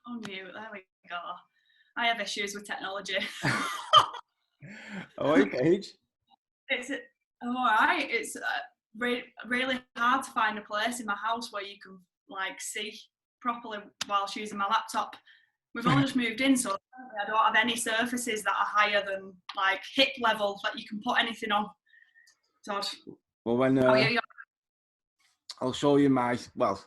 On mute. There we go. I have issues with technology. Oh, hey, Paige. It's all right. It's really hard to find a place in my house where you can like see properly whilst using my laptop. We've only just moved in, so I don't have any surfaces that are higher than like hip level that you can put anything on. So, well, when I'll show you my, well,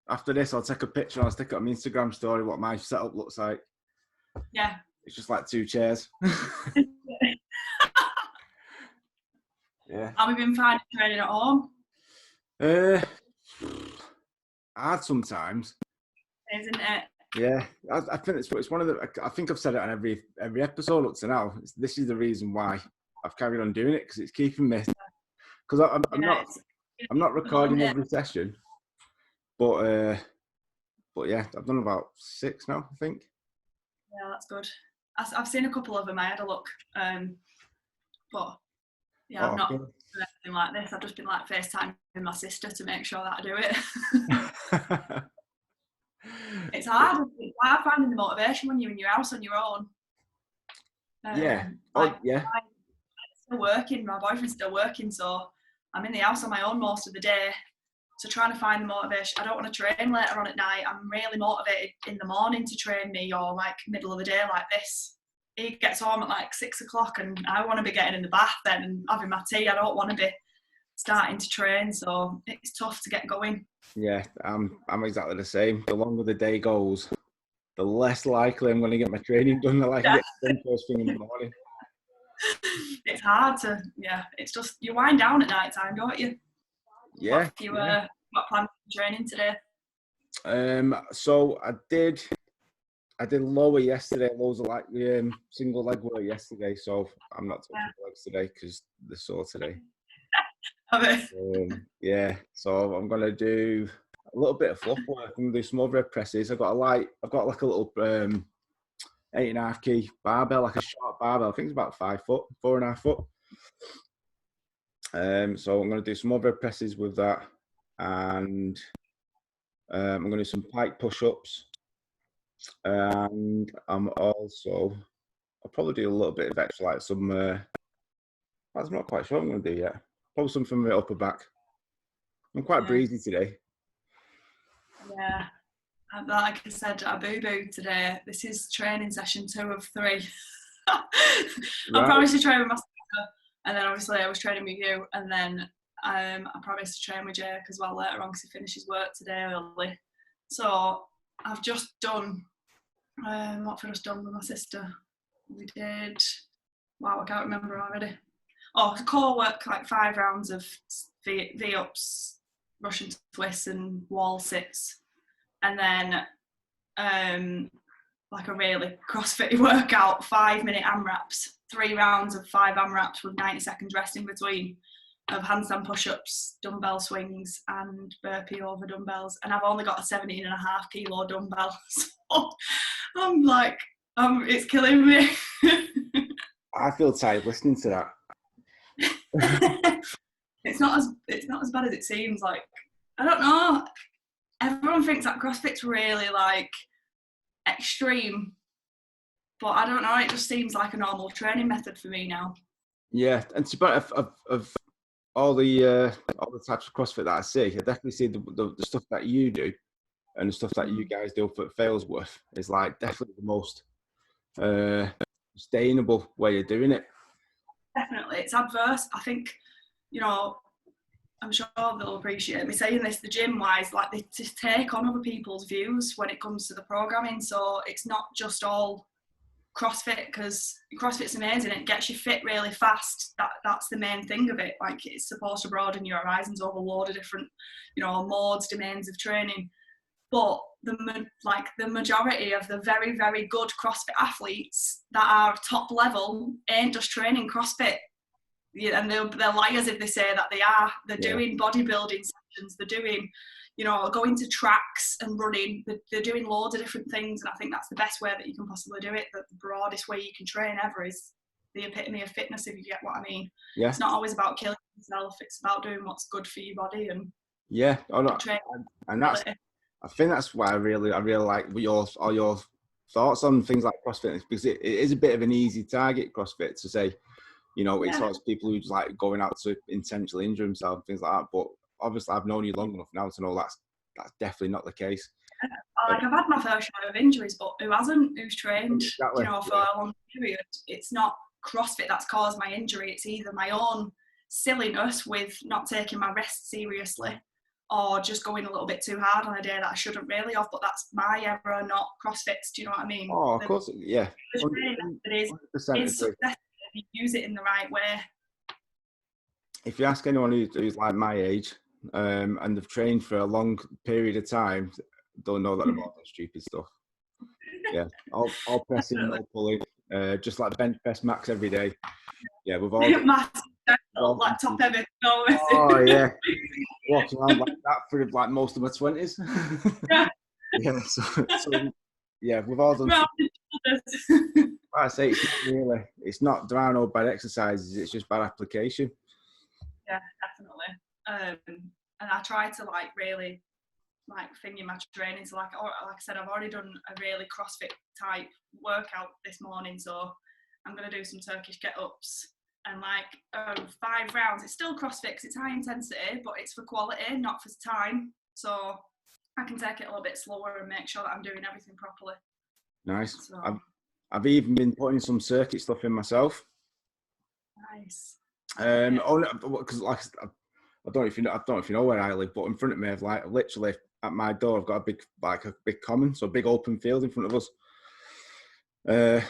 after this, I'll take a picture and I'll stick it on my Instagram story what my setup looks like. Yeah. It's just like 2 chairs. Yeah. Have we been finding training at home? Hard sometimes. Isn't it? Yeah, I think it's one of the. I think I've said it on every episode up to now. This is the reason why I've carried on doing it, because it's keeping me. Because I'm not recording every session, but yeah, I've done about 6 now, I think. Yeah, that's good. I've seen a couple of them. I had a look, but yeah, I've not done anything like this. I've just been like FaceTiming my sister to make sure that I do it. It's hard. It's hard finding the motivation when you're in your house on your own. Yeah. Yeah. I'm still working. My boyfriend's still working, so I'm in the house on my own most of the day. So trying to find the motivation. I don't want to train later on at night. I'm really motivated in the morning to train me, or like middle of the day like this. He gets home at like 6 o'clock and I want to be getting in the bath then and having my tea. I don't want to be starting to train, so it's tough to get going. Yeah, I'm exactly the same. The longer the day goes, the less likely I'm going to get my training done. The like get done first thing in the morning. It's hard to, it's just, you wind down at night time, don't you? Yeah. What plan for training today? So I did lower yesterday, loads of like single leg work yesterday, so I'm not touching legs today because they're sore today. Yeah, so I'm gonna do a little bit of fluff work. I'm gonna do some overhead presses. I've got like a little 8.5 key barbell, like a short barbell. I think it's about 5 foot, 4.5 foot. So I'm gonna do some overhead presses with that, and I'm gonna do some pike push-ups, and I'll probably do a little bit of extra, like some. I'm not quite sure what I'm gonna do yet. Probably something from my upper back. I'm quite breezy today. Yeah, like I said, I boo-boo today. This is training session 2 of 3. I promised to train with my sister, and then obviously I was training with you, and then I promised to train with Jake as well later on because he finishes work today early. So I've just done, what have I just done with my sister? We did, wow, I can't remember already. Oh, core work, like 5 rounds of V-ups, Russian twists and wall sits. And then like a really CrossFit workout, 5-minute AMRAPs, 3 rounds of 5 AMRAPs with 90 seconds rest in between, of handstand push-ups, dumbbell swings and burpee over dumbbells. And I've only got a 17.5 kilo dumbbell. So I'm like, it's killing me. I feel tired listening to that. It's not as bad as it seems. Like, I don't know, everyone thinks that CrossFit's really like extreme, but I don't know, it just seems like a normal training method for me now. Yeah, and it's about of all the types of CrossFit that I see, I definitely see the stuff that you do and the stuff that you guys do for Failsworth is like definitely the most sustainable way of doing it. Definitely, it's adverse. I think, I'm sure they'll appreciate me saying this, the gym wise, like they just take on other people's views when it comes to the programming. So it's not just all CrossFit, because CrossFit's amazing. It gets you fit really fast. That's the main thing of it. Like, it's supposed to broaden your horizons over a load of different, modes, domains of training. But the majority of the very, very good CrossFit athletes that are top level ain't just training CrossFit. Yeah, and they're liars if they say that they are. They're doing bodybuilding sessions. They're doing, going to tracks and running. They're doing loads of different things, and I think that's the best way that you can possibly do it. The broadest way you can train ever is the epitome of fitness, if you get what I mean. Yeah. It's not always about killing yourself. It's about doing what's good for your body and I think that's why I really like all your thoughts on things like CrossFit, because it is a bit of an easy target, CrossFit, to say, you know, it's always people who just like going out to intentionally injure themselves, things like that. But obviously, I've known you long enough now to know that's definitely not the case. Like, I've had my fair share of injuries, but who hasn't? Who's trained, Exactly. you know, for a long period? It's not CrossFit that's caused my injury. It's either my own silliness with not taking my rest seriously, or just going a little bit too hard on a day that I shouldn't really have. But that's my error, not CrossFit's. Do you know what I mean? Oh, of course, yeah. The training method is successful if you use it in the right way. If you ask anyone who's like my age, and they've trained for a long period of time, don't know that they're all that stupid stuff. Yeah, all pressing, no pulling, just like bench press max every day. Yeah, we've all laptop heavy. Oh yeah, walking around like that for like most of my 20s. Yeah, so yeah, we've all done. I say it's not there are no bad exercises. It's just bad application. Yeah, definitely. And I try to like really like thingy my training. So like I said, I've already done a really CrossFit type workout this morning. So I'm gonna do some Turkish get-ups and like 5 rounds. It's still CrossFit because it's high intensity, but it's for quality, not for time. So I can take it a little bit slower and make sure that I'm doing everything properly. Nice. So. I've even been putting some circuit stuff in myself. Nice. Because like I don't know if you know where I live, but in front of me, I've like literally at my door, I've got a big common, so a big open field in front of us.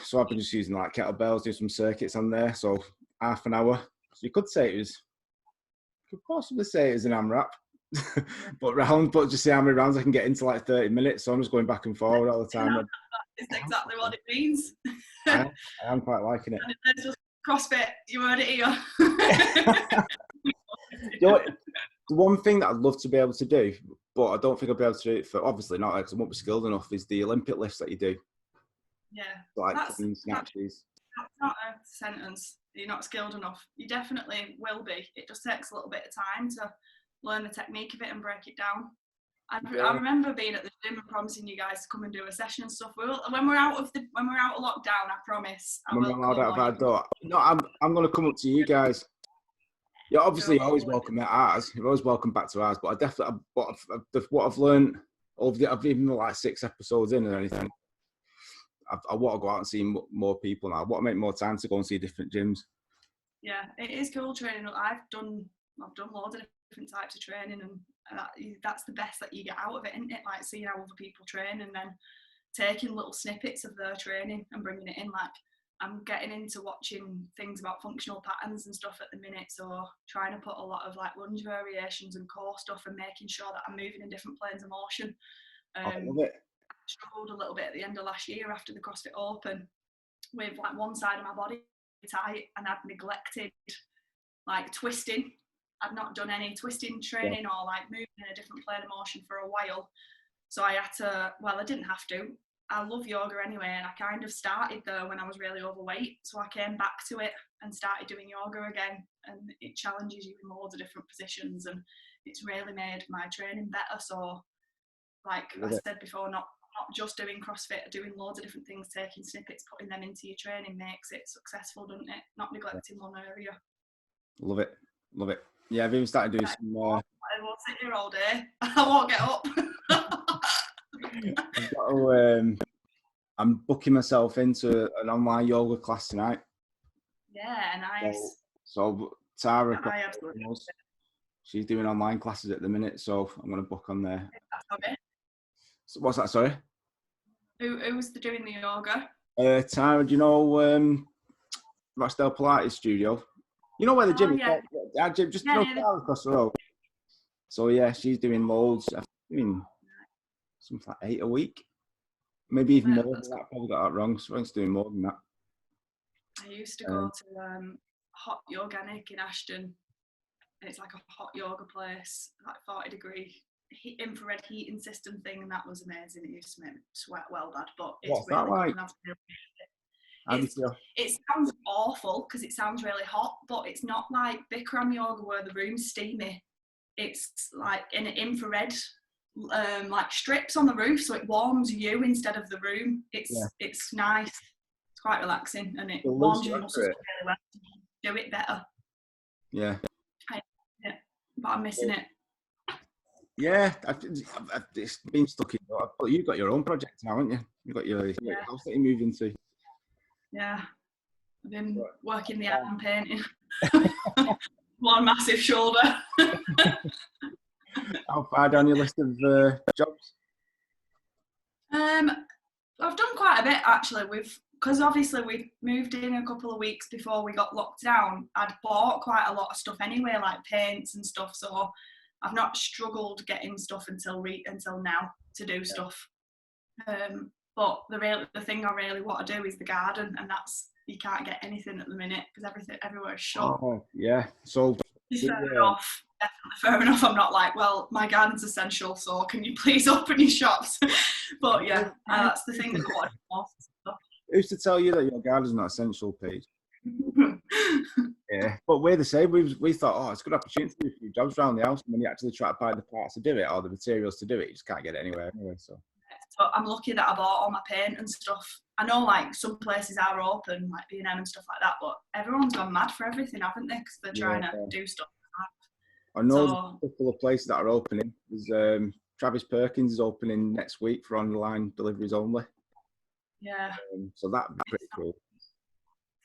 So I've been just using like kettlebells, do some circuits on there. So half an hour. So you could possibly say it was an AMRAP, but just see how many rounds I can get into, like 30 minutes. So I'm just going back and forward all the time. It's exactly what it means. I am quite liking it. And it's just CrossFit, you heard it here. You know what? The one thing that I'd love to be able to do, but I don't think I'll be able to do it for, obviously not because I won't be skilled enough, is the Olympic lifts that you do. Yeah. Like clean snatches. That's not a sentence. You're not skilled enough. You definitely will be. It just takes a little bit of time to learn the technique of it and break it down. I remember being at the gym and promising you guys to come and do a session and stuff. When we're out of lockdown, I promise. When we're allowed out of our door. No, I'm going to come up to you guys. Yeah, obviously you're always welcome at ours. You're always welcome back to ours. But I definitely, what I've learned I've even like 6 episodes in or anything. I want to go out and see more people now. I want to make more time to go and see different gyms. Yeah, it is cool training. I've done loads of different types of training, and that's the best that you get out of it, isn't it? Like seeing how other people train and then taking little snippets of their training and bringing it in. Like I'm getting into watching things about functional patterns and stuff at the minute, so trying to put a lot of like lunge variations and core stuff and making sure that I'm moving in different planes of motion. I love it. I struggled a little bit at the end of last year after the CrossFit Open with like one side of my body tight, and I'd neglected like twisting. I'd not done any twisting training or like moving in a different plane of motion for a while. So I had to, well, I didn't have to. I love yoga anyway, and I kind of started there when I was really overweight. So I came back to it and started doing yoga again, and it challenges you in loads of different positions, and it's really made my training better. So like I said before, not just doing CrossFit, doing loads of different things, taking snippets, putting them into your training makes it successful, doesn't it? Not neglecting one area. Love it. Yeah, I've even started doing some more. I won't sit here all day. I won't get up. I'm booking myself into an online yoga class tonight. Yeah, nice. So Tara, she's doing online classes at the minute, so I'm going to book on there. So what's that? Sorry. Who's doing the yoga? Tara, do you know Rochdale Pilates studio? You know where the gym is? Our gym just across the road. So yeah, she's doing loads. I mean, something like 8 a week, maybe even more than that. I probably got that wrong. So I'm doing more than that. I used to go to Hot Organic in Ashton. It's like a hot yoga place, like 40-degree infrared heating system thing, and that was amazing. It used to make me sweat well bad, but it's what's really that like? It sounds awful because it sounds really hot, but it's not like Bikram yoga where the room's steamy. It's like in an infrared like strips on the roof, so it warms you instead of the room. It's nice. It's quite relaxing, and it warms your muscles really well. Do it better. Yeah. But I'm missing it. Yeah, it's been stuck in. But you've got your own project now, haven't you? You've got your house that you're moving to. Yeah, I've been working the iron painting. One massive shoulder. How far down your list of jobs? I've done quite a bit actually. Because obviously we moved in a couple of weeks before we got locked down. I'd bought quite a lot of stuff anyway, like paints and stuff. So I've not struggled getting stuff until now to do stuff. But the thing I really want to do is the garden, and you can't get anything at the minute because everywhere is shut. Oh yeah, so fair enough. Definitely fair enough. I'm not like, well, my garden's essential, so can you please open your shops? But yeah, that's the thing that I want to do most. Who's to tell you that your garden's not essential, Paige? Yeah, but we're the same. We thought, oh, it's a good opportunity to do a few jobs around the house, and when you actually try to buy the parts to do it or the materials to do it, you just can't get it anywhere anyway. So I'm lucky that I bought all my paint and stuff. I know like some places are open, like B&M and stuff like that, but everyone's gone mad for everything, haven't they? Because they're trying to do stuff. I know there's a couple of places that are opening. There's Travis Perkins is opening next week for online deliveries only. Yeah. So that'd be pretty cool.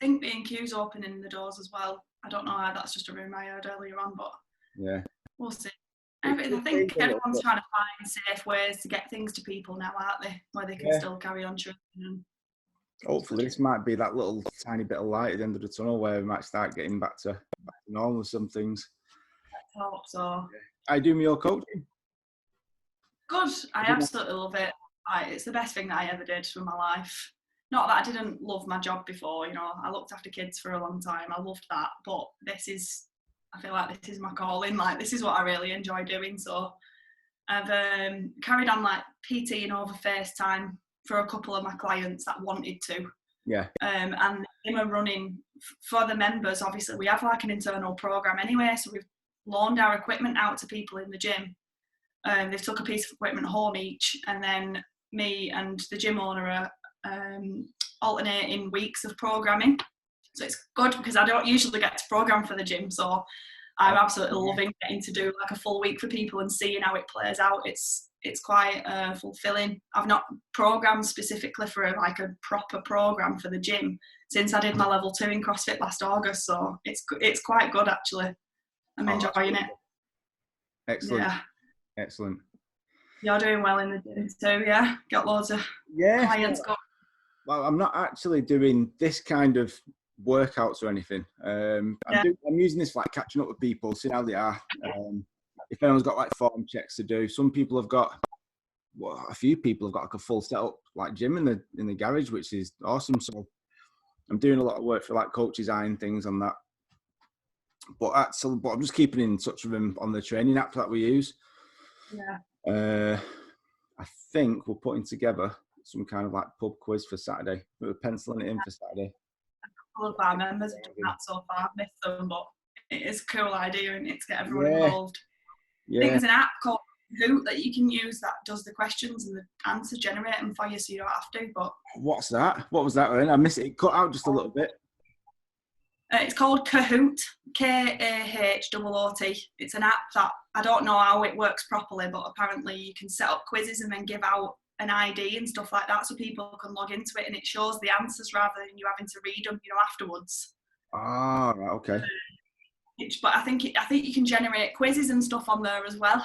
I think B&Q's opening the doors as well. I don't know, that's just a rumour I heard earlier on, but yeah, we'll see. I think everyone's trying to find safe ways to get things to people now, aren't they? Where they can still carry on training. Hopefully this might be that little tiny bit of light at the end of the tunnel where we might start getting back to normal with some things. I hope so. I do your coaching. Good. I absolutely love it. It's the best thing that I ever did for my life. Not that I didn't love my job before, I looked after kids for a long time. I loved that, but I feel like this is my calling. Like, this is what I really enjoy doing. So I've carried on like PTing over FaceTime for a couple of my clients that wanted to. Yeah. And they were running for the members. Obviously, we have like an internal program anyway. So we've loaned our equipment out to people in the gym. They've took a piece of equipment home each, and then me and the gym owner are alternating weeks of programming. So it's good because I don't usually get to program for the gym, so I'm absolutely loving getting to do like a full week for people and seeing how it plays out. It's quite fulfilling. I've not programmed specifically for like a proper program for the gym since I did my level 2 in CrossFit last August, so it's quite good actually. I'm enjoying it. Excellent. Yeah. Excellent. You're doing well in the gym too, yeah? Got loads of clients going. Well, I'm not actually doing this kind of workouts or anything. I'm using this for like catching up with people, seeing how they are. If anyone's got like form checks to do, some people have got, a few people have got like a full setup like gym in the garage, which is awesome. So I'm doing a lot of work for like coaches' eye and things on that. But I'm just keeping in touch with them on the training app that we use. Yeah. I think we're putting together some kind of like pub quiz for Saturday. We're penciling it in for Saturday. A couple of our members have done that so far. I've missed them, but it is a cool idea, and it's get everyone involved. Yeah. I think there's an app called Hoot that you can use that does the questions and the answers, generate them for you, so you don't have to. But what's that? What was that then? I missed it. It cut out just a little bit. It's called Kahoot, Kahoot. It's an app that I don't know how it works properly, but apparently you can set up quizzes and then give out an ID and stuff like that, so people can log into it, and it shows the answers rather than you having to read them, afterwards. Ah, right, okay. But I think you can generate quizzes and stuff on there as well.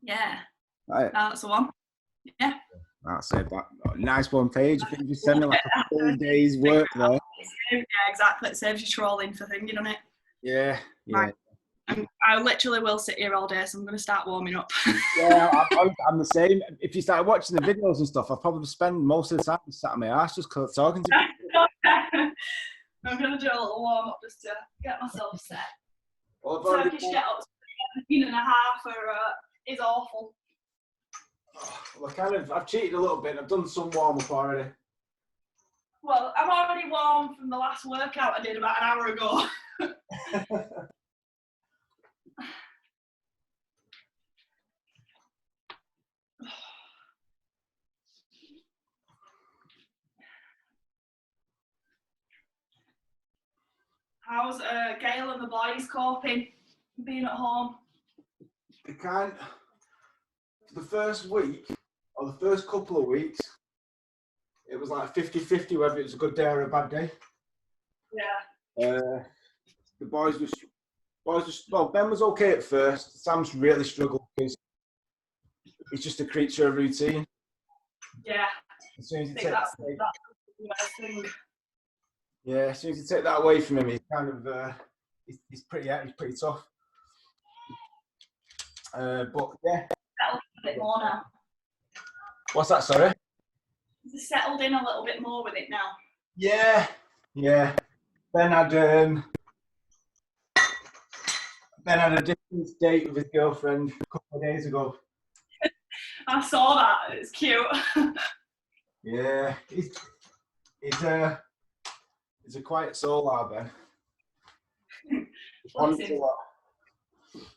Yeah, right. That's the one. Yeah. That's it. Nice one, Paige. I think you send me like a full day's work there. Yeah, exactly. It saves you trolling for things, doesn't it? Yeah. Right. I literally will sit here all day, so I'm going to start warming up. Yeah, I'm the same. If you started watching the videos and stuff, I'll probably spend most of the time sat on my ass just talking to people. I'm going to do a little warm up just to get myself set. Well, Turkish get-ups, 17.5 is awful. Well, I've cheated a little bit. I've done some warm up already. Well, I'm already warm from the last workout I did about an hour ago. How's Gail and the boys coping being at home? They can't. The first week, or the first couple of weeks, it was like 50-50 whether it was a good day or a bad day. Yeah. The boys were, well, Ben was okay at first. Sam's really struggled because he's just a creature of routine. Yeah. As soon as you I think take that's that away, the best thing. yeah, as soon as you take that away from him, he's kind of he's pretty tough. But yeah. Settled a bit more now. What's that? Sorry. He's settled in a little bit more with it now. Yeah. Ben had a different date with his girlfriend a couple of days ago. I saw that. It's cute. Yeah, he's a quiet soul, our Ben. Honestly, a lot.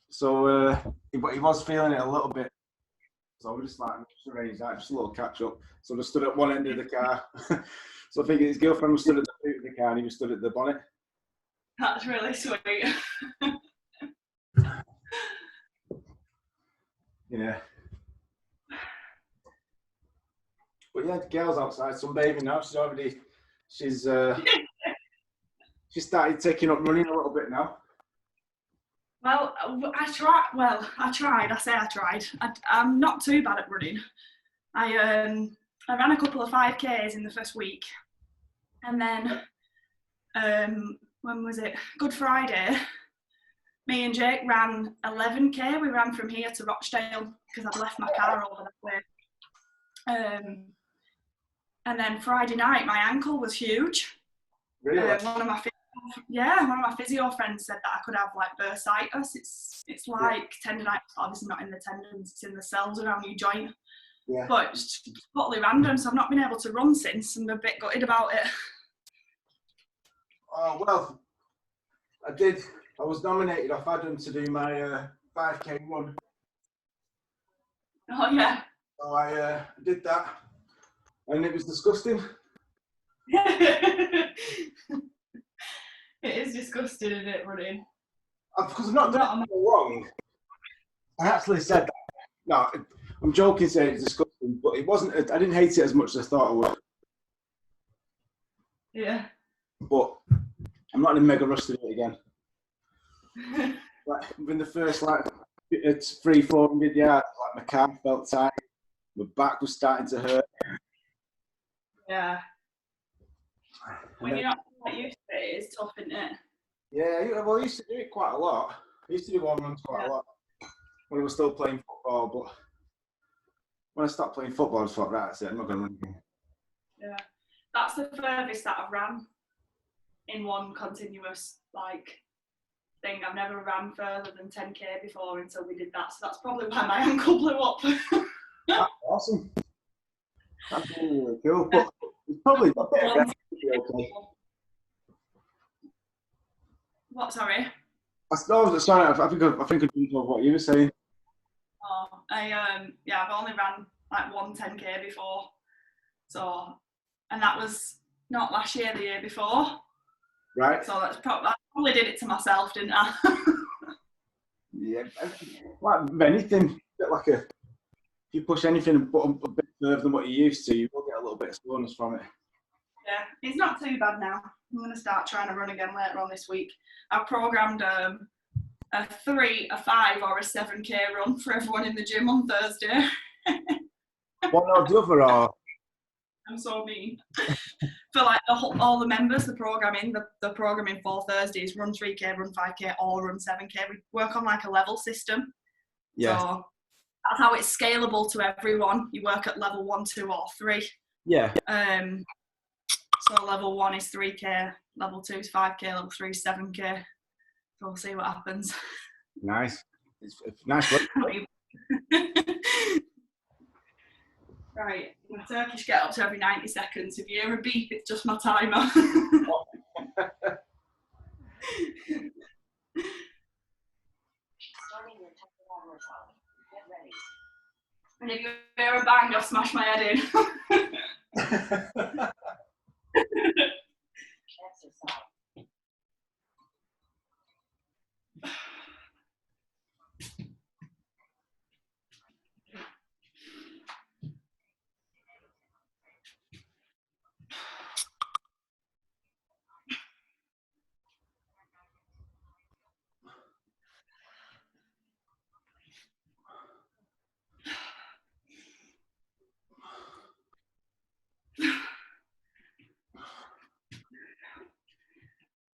So, but he was feeling it a little bit. So we're just like, arrange that, just a little catch up. So we stood at one end of the car. So I think his girlfriend was stood at the boot of the car and he was stood at the bonnet. That's really sweet. Yeah. But yeah, the girl's outside sunbathing now. She's started taking up running a little bit now. Well, I tried. I'm not too bad at running. I ran a couple of 5Ks in the first week, and then when was it? Good Friday. Me and Jake ran 11K. We ran from here to Rochdale because I'd left my car over that way. And then Friday night, my ankle was huge. Really? One of my physio friends said that I could have like bursitis. It's like tendonitis, obviously not in the tendons, it's in the cells around your joint. Yeah. But it's totally random, so I've not been able to run since. I'm a bit gutted about it. Oh well, I was nominated off Adam to do my 5K run. Oh yeah. So I did that, and it was disgusting. It is disgusting, isn't it, running? Because I'm not doing anything wrong. I actually said that. No, I'm joking saying it's disgusting, but it wasn't. I didn't hate it as much as I thought I would. Yeah. But I'm not in a mega rush to do it again. Like within the first it's 300-400 yards, like my calf felt tight, my back was starting to hurt. Yeah. When you're not quite used to it, it's tough, isn't it? Yeah, well, I used to do it quite a lot. I used to do one runs quite a lot when I was still playing football, but when I stopped playing football, I just thought, right, that's it, I'm not going to run again. Yeah. That's the furthest that I've ran in one continuous, thing. I've never ran further than 10K before until we did that, so that's probably why my ankle blew up. That's awesome. That's really, really cool. But it's probably not better. Okay. What, sorry? Sorry, I think I didn't know what you were saying. Oh, I've only ran like 10K before. So, and that was not last year, the year before. Right. So I probably did it to myself, didn't I? Yeah, like anything, if you push anything and put a bit further than what you used to, you will get a little bit of soreness from it. Yeah, it's not too bad now. I'm going to start trying to run again later on this week. I've programmed a 3, a 5 or a 7K run for everyone in the gym on Thursday. One or the other, or? I'm so mean. For like all the members, the programming for Thursdays, run 3K, run 5K, or run 7K. We work on like a level system. Yeah. So that's how it's scalable to everyone. You work at level 1, 2, or 3. Yeah. So level 1 is 3K, level 2 is 5K, level 3 is 7K. So we'll see what happens. Nice. It's nice work. Right, my Turkish get ups every 90 seconds. If you hear a beep, it's just my timer. And if you hear a bang, I'll smash my head in.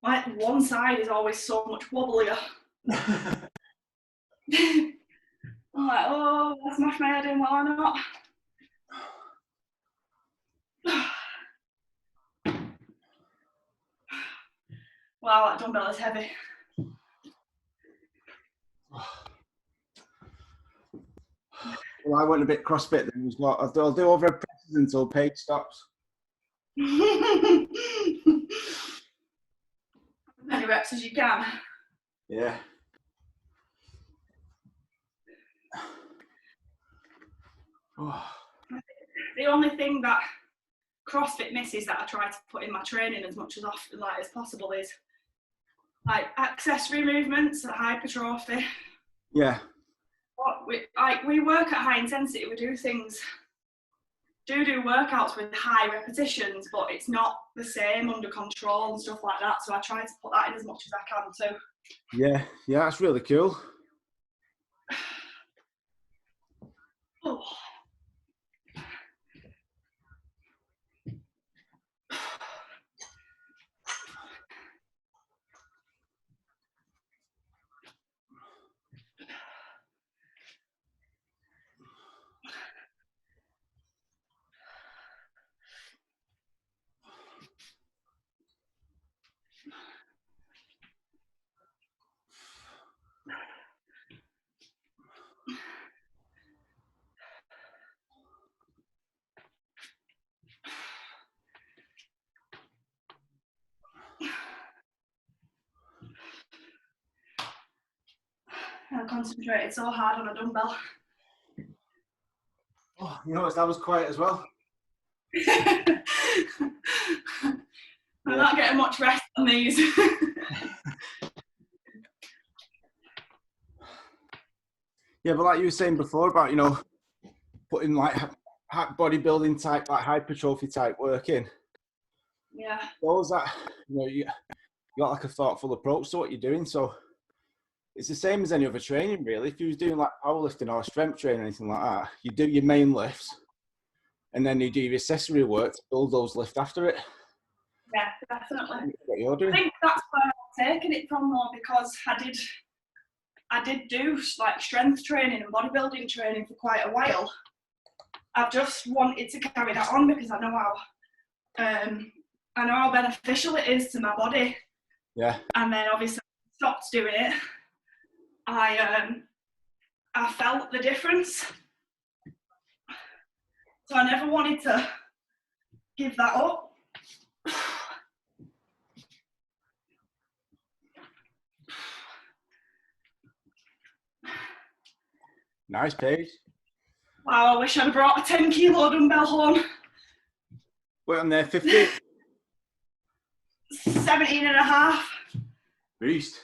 like one side is always so much wobblier. I'm like, oh, I smashed my head in, well or not. Wow, that dumbbell is heavy. Well, I went a bit CrossFit then as well. I'll do overhead presses until Paige stops. As many reps as you can. Yeah. The only thing that CrossFit misses that I try to put in my training as much as often as possible is like accessory movements, hypertrophy. Yeah. We work at high intensity. We do workouts with high repetitions, but it's not the same under control and stuff like that. So I try to put that in as much as I can too. Yeah, that's really cool. Oh. I concentrated so hard on a dumbbell. Oh, you noticed I was quiet as well. I'm not getting much rest on these. Yeah, but like you were saying before about, you know, putting like bodybuilding type, like hypertrophy type work in. Yeah. Those that, you know, you got like a thoughtful approach to what you're doing. So it's the same as any other training, really. If you was doing like powerlifting or strength training or anything like that, you do your main lifts and then you do your accessory work to build those lifts after it. Yeah, definitely. What you're doing. I think that's where I've taken it from more, because I did do like strength training and bodybuilding training for quite a while. I've just wanted to carry that on because I know how beneficial it is to my body. Yeah. And then obviously I stopped doing it. I felt the difference. So I never wanted to give that up. Nice, Paige. Wow, I wish I'd brought a 10 kilo dumbbell home. Wait on there, 15. 17 and a half. Beast.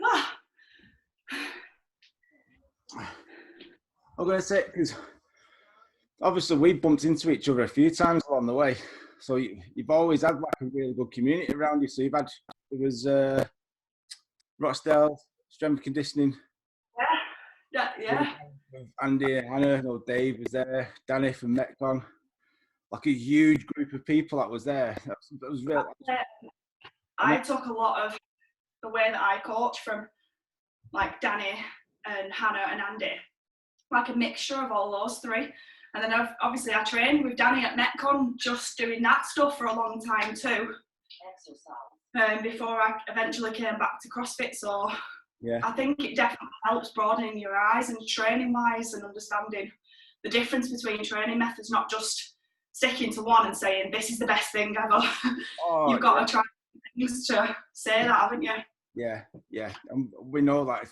Ah. I'm going to say, because obviously we bumped into each other a few times along the way. So you've always had like a really good community around you. So it was Rochdale, strength and conditioning. Yeah. Andy, Hannah, no, Dave was there, Danny from Metcon. Like a huge group of people that was there. That was really. I took a lot of the way that I coach from like Danny and Hannah and Andy, like a mixture of all those three. And then obviously I trained with Danny at Metcon, just doing that stuff for a long time too. Before I eventually came back to CrossFit. So yeah, I think it definitely helps broadening your eyes and training wise and understanding the difference between training methods, not just sticking to one and saying this is the best thing ever. You've got to try things to say that, haven't you? Yeah. And we know that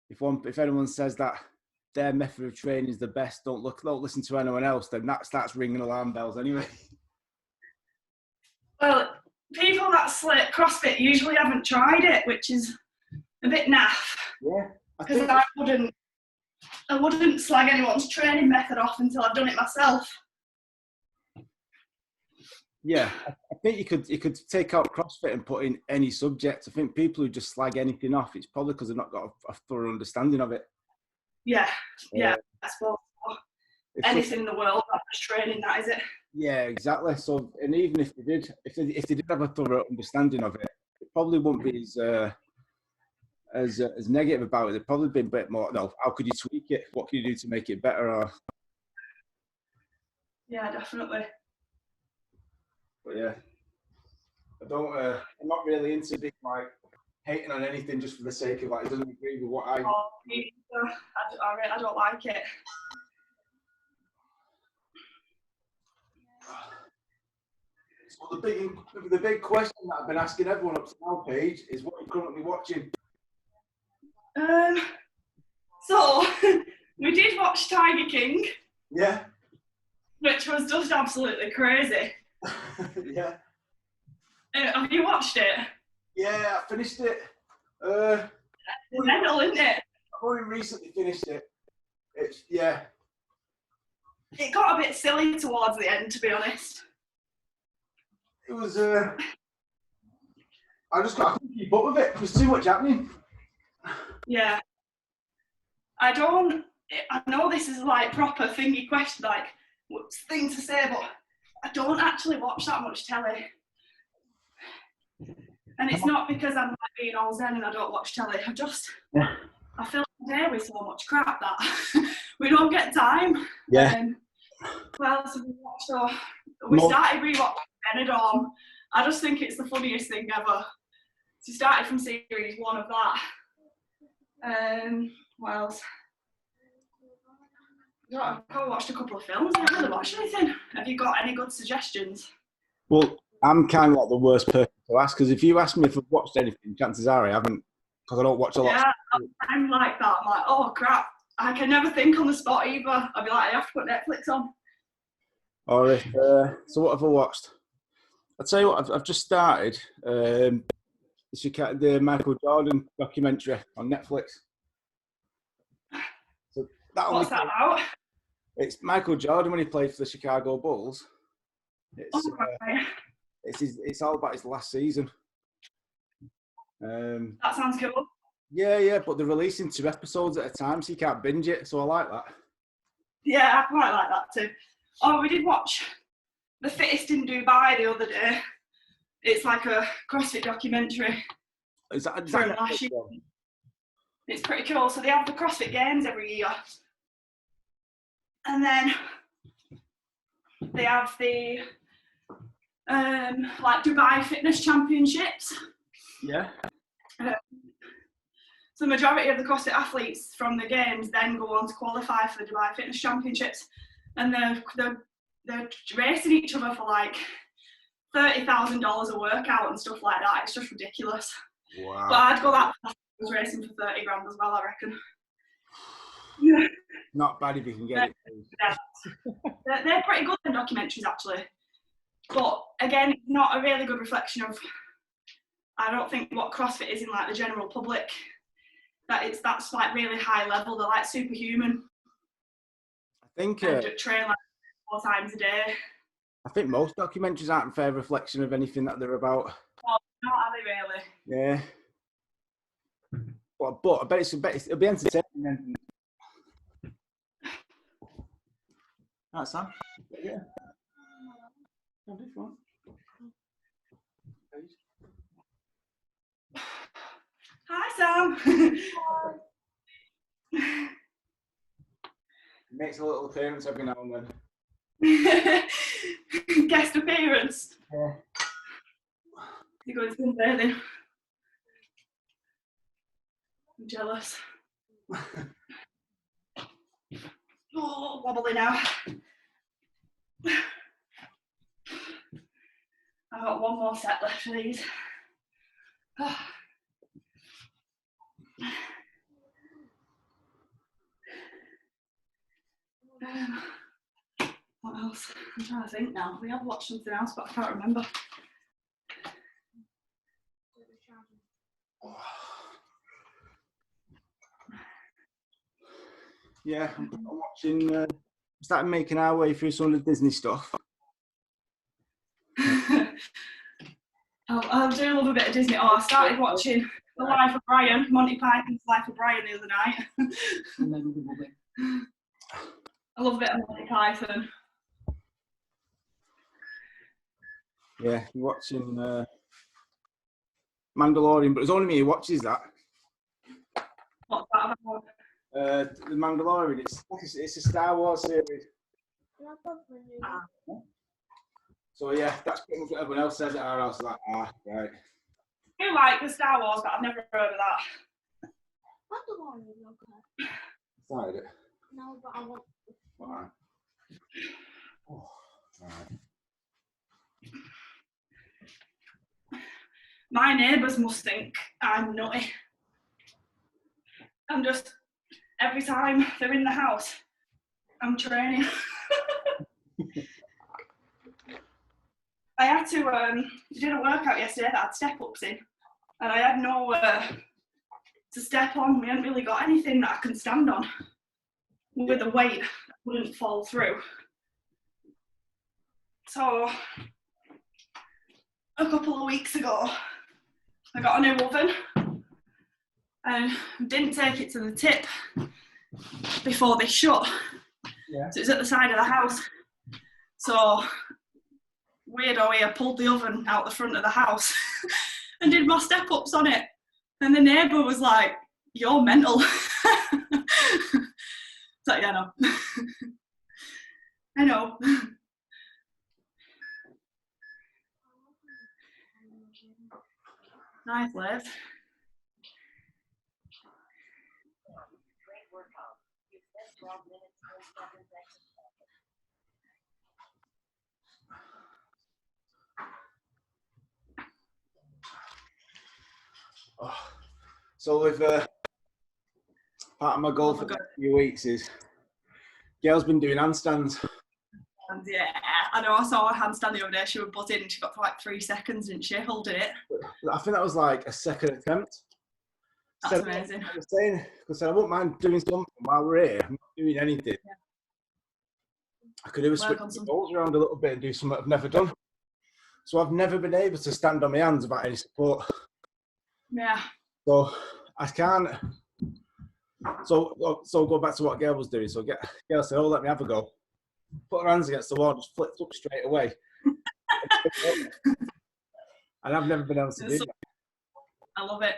if anyone says that their method of training is the best, don't listen to anyone else, then that starts ringing alarm bells anyway. Well, people that slip CrossFit usually haven't tried it, which is a bit naff. Yeah. Because I wouldn't slag anyone's training method off until I've done it myself. Yeah, I think you could take out CrossFit and put in any subject. I think people who just slag anything off, it's probably because they've not got a thorough understanding of it. Yeah, I suppose. Anything in the world, not just training, that is it. Yeah, exactly. So, and even if they did have a thorough understanding of it, it probably wouldn't be as negative about it. They'd probably be a bit more. No, how could you tweak it? What can you do to make it better? Or, Yeah, definitely. but yeah, I don't. I'm not really into big like hating on anything just for the sake of like it doesn't agree with what I. Oh, me either. I don't like it. So the big question that I've been asking everyone up to now, Paige, is what you're currently watching. So we did watch Tiger King. Yeah. Which was just absolutely crazy. Yeah. Have you watched it? Yeah, I finished it. It's mental, isn't it? I've only recently finished it. Yeah. It got a bit silly towards the end, to be honest. It was. I couldn't keep up with it. There was too much happening. Yeah. I know this is like proper thingy question, like thing to say, but I don't actually watch that much telly. And it's not because I'm like being all zen and I don't watch telly. I fill the day with so much crap that we don't get time. Yeah. What else have we watched? So we started rewatching Benidorm. I just think it's the funniest thing ever. So started from series 1 of that. What else? I've probably watched a couple of films. I haven't really watched anything. Have you got any good suggestions? Well, I'm kind of like the worst person to ask because if you ask me if I've watched anything, chances are I haven't, because I don't watch a lot. Yeah, I'm like that. I'm like, oh crap, I can never think on the spot either. I'd be like, I have to put Netflix on. Or if so, what have I watched? I'll tell you what, I've just started the Michael Jordan documentary on Netflix. So What's that about? It's Michael Jordan when he played for the Chicago Bulls. It's all about his last season. That sounds cool. Yeah, but they're releasing 2 episodes at a time, so you can't binge it. So I like that. Yeah, I quite like that too. Oh, we did watch The Fittest in Dubai the other day. It's like a CrossFit documentary. Is that from last year. It's pretty cool. So they have the CrossFit Games every year. And then they have the like Dubai Fitness Championships. Yeah. So the majority of the CrossFit athletes from the games then go on to qualify for the Dubai Fitness Championships, and they're racing each other for like $30,000 a workout and stuff like that. It's just ridiculous. Wow. But I'd go that fast. I was racing for 30 grand as well, I reckon. Yeah. Not bad if you can get it. Yeah. They're pretty good, the documentaries, actually. But again, it's not a really good reflection of, I don't think, what CrossFit is in like the general public. That's like really high level. They're like superhuman. I think train like 4 times a day. I think most documentaries aren't a fair reflection of anything that they're about. Well, not are they really? Yeah. But I bet it'll be entertaining. That's Sam. Yeah. Hi, Sam. Makes a little appearance every now and then. Guest appearance. Yeah. You're going to sunbathing. I'm jealous. Oh, wobbly now. I've got 1 more set left of these. What else? I'm trying to think now. We have watched something else, but I can't remember. Yeah, I'm watching. Started making our way through some of the Disney stuff. I do love a bit of Disney. Oh, I started watching The Life of Brian, Monty Python's Life of Brian the other night. I love a bit of Monty Python. Yeah, you're watching Mandalorian, but it's only me who watches that. What's that about? The Mandalorian, it's a Star Wars series. So yeah, that's pretty much what everyone else says at our house. Like, right. I do like the Star Wars, but I've never heard of that. Started it. No, but I want. Right. Oh, right. My neighbours must think I'm nutty. I'm just, every time they're in the house, I'm training. I had to, did a workout yesterday that had step-ups in, and I had no to step on. We hadn't really got anything that I can stand on with the weight that wouldn't fall through. So, a couple of weeks ago, I got a new oven and didn't take it to the tip before they shut. Yeah. So it was at the side of the house. So weirdo here pulled the oven out the front of the house and did my step-ups on it. And the neighbour was like, "You're mental." So yeah, no. I know. Nice, Liv. Great workout. You've missed 12 minutes and 7 seconds. Oh. So with part of my goal for the next few weeks is Gail's been doing handstands. And yeah, I know, I saw her handstand the other day. She was buzzing and she got for like 3 seconds, didn't she, holding it? I think that was like a second attempt. That's amazing. I was saying, because I wouldn't mind doing something while we're here. I'm not doing anything. Yeah. I could do a switch the balls around a little bit and do something I've never done. So I've never been able to stand on my hands without any support. Yeah. So I can't. So go back to what Gail was doing. So Gail said, "Oh, let me have a go." Put her hands against the wall, just flipped up straight away. And I've never been able to do that. I love it.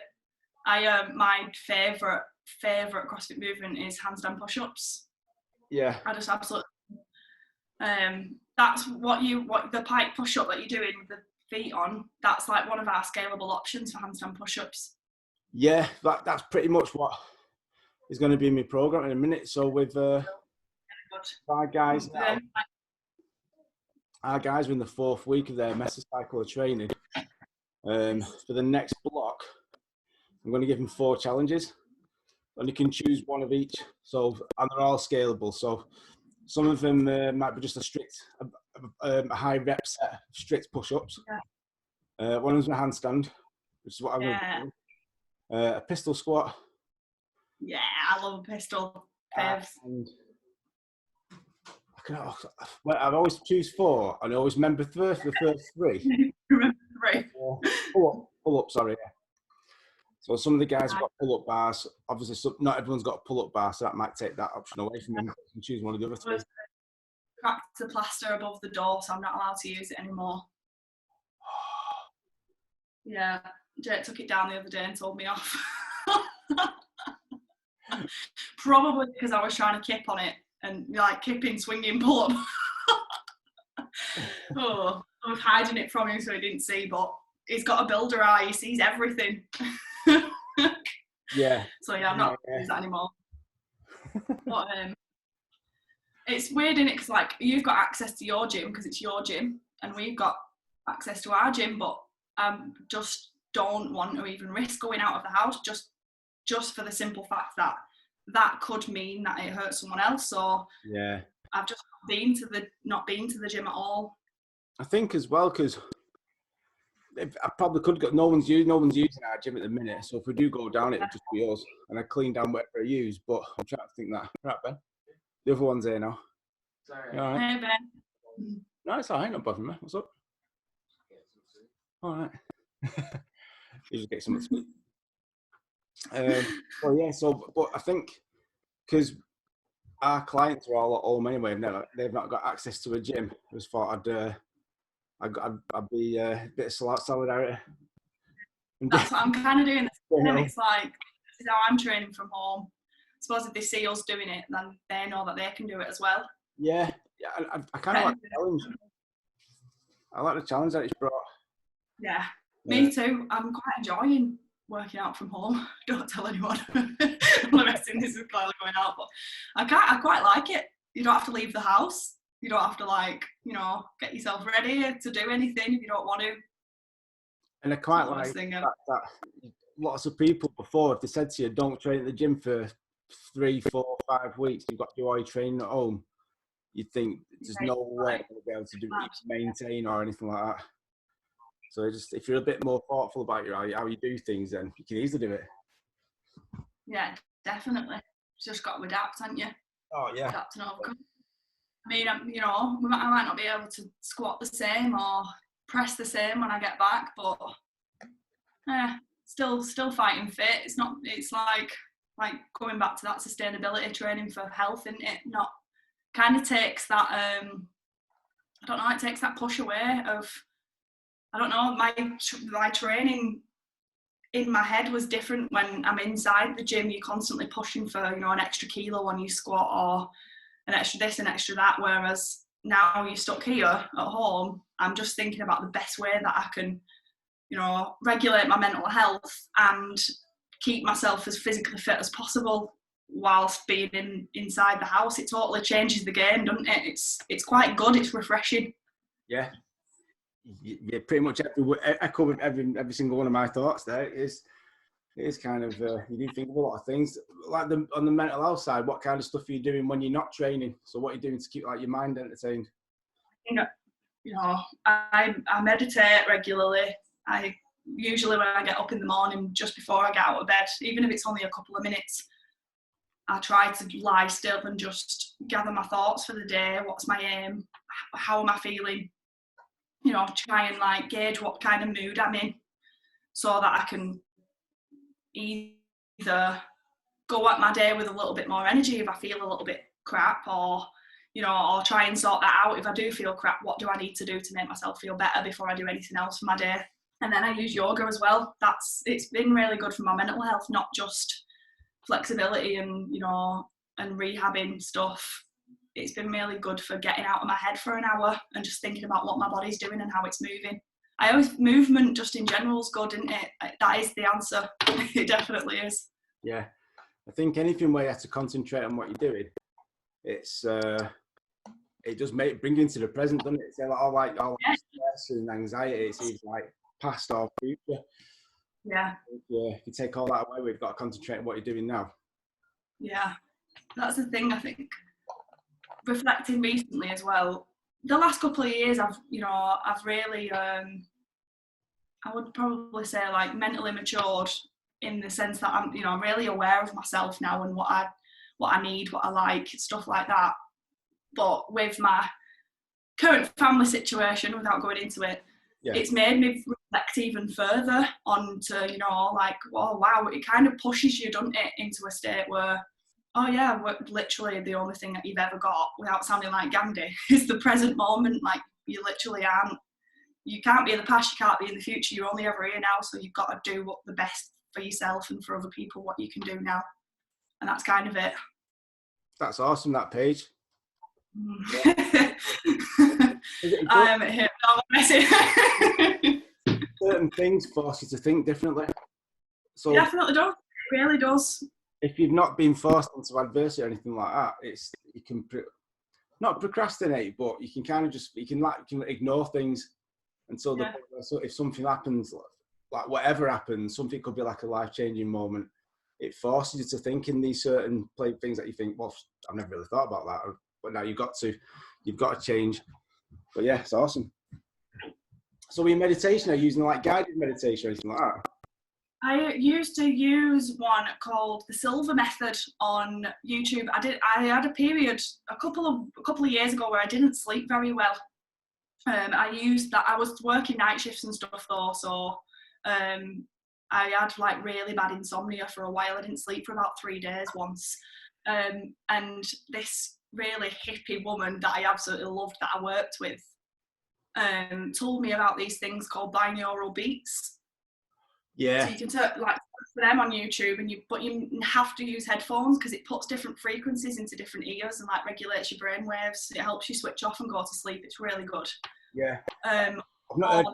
My favourite CrossFit movement is handstand push-ups. Yeah. I just absolutely. That's what the pike push-up that you're doing with the feet on. That's like one of our scalable options for handstand push-ups. Yeah, that's pretty much what is going to be in my program in a minute. So with our guys now, our guys are in the 4th week of their mesocycle of training. For the next block, I'm going to give them 4 challenges, and you can choose one of each. So, and they're all scalable. So, some of them might be just a high rep set of strict push-ups. Yeah. One of them's a handstand, which is what I'm going to do. A pistol squat. Yeah, I love a pistol. And I always choose 4, and I always remember the first 3. Remember 3. Pull up, sorry. Yeah. So some of the guys have got pull-up bars. Obviously, not everyone's got a pull-up bar, so that might take that option away from them. You can choose one of the other 3. Cracked the plaster above the door, so I'm not allowed to use it anymore. Yeah, Jake took it down the other day and told me off. Probably because I was trying to kip on it and like kipping, swinging, pull up. Oh, I was hiding it from him so he didn't see, but he's got a builder eye, he sees everything. Yeah. So yeah, I'm not going to use that anymore. But it's weird, isn't it? Because like you've got access to your gym because it's your gym, and we've got access to our gym, but just don't want to even risk going out of the house just for the simple fact that could mean that it hurts someone else. So yeah, I've just not been to the gym at all. I think as well because I probably could go. No one's using our gym at the minute. So if we do go down, it would just be us, and I clean down whatever I use. But I'm trying to think that. Right, Ben. The other one's here now. Sorry. You all right? Hey, Ben. No, it's all right. Not bothering me. What's up? All right. You just get something to speak. Well, yeah. So, but I think because our clients are all at home anyway, they've not got access to a gym. I just thought I'd be a bit of solidarity. That's what I'm kind of doing. You know? It's like, this is how I'm training from home. I suppose if they see us doing it, then they know that they can do it as well. Yeah, I kind of like the challenge. I like the challenge that it's brought. Yeah, me too. I'm quite enjoying working out from home. Don't tell anyone. I'm the best thing this is clearly going out, but I quite like it. You don't have to leave the house. You don't have to, like, you know, get yourself ready to do anything if you don't want to. And I quite like that lots of people before, if they said to you, don't train at the gym for 3, 4, 5 weeks, you've got to do all your training at home, you'd think there's no way I'm going to be able to do it, maintain or anything like that. So just, if you're a bit more thoughtful about how you do things, then you can easily do it. Yeah, definitely. Just got to adapt, haven't you? Oh, yeah. Adapt and overcome. I mean, you know, I might not be able to squat the same or press the same when I get back, but still fighting fit. It's like going back to that sustainability training for health, isn't it? Not kind of takes that I don't know, it takes that push away of, I don't know, my training in my head was different when I'm inside the gym. You're constantly pushing for, you know, an extra kilo when you squat or an extra this and extra that, whereas now you're stuck here at home, I'm just thinking about the best way that I can, you know, regulate my mental health and keep myself as physically fit as possible whilst being inside the house. It totally changes the game, doesn't it? It's quite good. It's refreshing. Yeah, pretty much echo with every single one of my thoughts there. It is kind of, you do think of a lot of things. Like on the mental health side, what kind of stuff are you doing when you're not training? So what are you doing to keep, like, your mind entertained? You know, I meditate regularly. I usually, when I get up in the morning, just before I get out of bed, even if it's only a couple of minutes, I try to lie still and just gather my thoughts for the day. What's my aim? How am I feeling? You know, try and like gauge what kind of mood I'm in so that I can either go at my day with a little bit more energy if I feel a little bit crap, or, you know, or try and sort that out. If I do feel crap, what do I need to do to make myself feel better before I do anything else for my day? And then I use yoga as well. It's been really good for my mental health, not just flexibility and, you know, and rehabbing stuff. It's been really good for getting out of my head for an hour and just thinking about what my body's doing and how it's moving. Movement just in general is good, isn't it? That is the answer. It definitely is. Yeah, I think anything where you have to concentrate on what you're doing, it's it does bring you into the present, doesn't it? So all stress and anxiety, it seems like past or future. Yeah. If you take all that away, we've got to concentrate on what you're doing now. Yeah, that's the thing. I think reflecting recently as well, the last couple of years, I've really, I would probably say, like, mentally matured in the sense that I'm really aware of myself now and what I need, what I like, stuff like that. But with my current family situation, without going into it, it's made me reflect even further onto, you know, like, oh wow, it kind of pushes you, doesn't it, into a state where, oh yeah, literally the only thing that you've ever got, without sounding like Gandhi, is the present moment. Like, you literally you can't be in the past, you can't be in the future, you're only ever here now, so you've got to do the best for yourself and for other people, what you can do now. And that's kind of it. That's awesome, that Paige. I'm here. Certain things force you to think differently. So definitely does. It really does. If you've not been forced into adversity or anything like that, you can not procrastinate, but you can kind of you can ignore things until so if something happens, like whatever happens, something could be like a life-changing moment. It forces you to think in these certain things that you think, well, I've never really thought about that, but now you've got to change. But yeah, it's awesome. So in meditation, are you using like guided meditation or anything like that? I used to use one called the Silver Method on YouTube. I had a period a couple of years ago where I didn't sleep very well. I used that. I was working night shifts and stuff though, so I had like really bad insomnia for a while. I didn't sleep for about 3 days once. And this really hippie woman that I absolutely loved, that I worked with, told me about these things called binaural beats. Yeah. So you can search for them on YouTube, but you have to use headphones because it puts different frequencies into different ears and like regulates your brain waves. It helps you switch off and go to sleep. It's really good. Yeah. I've not heard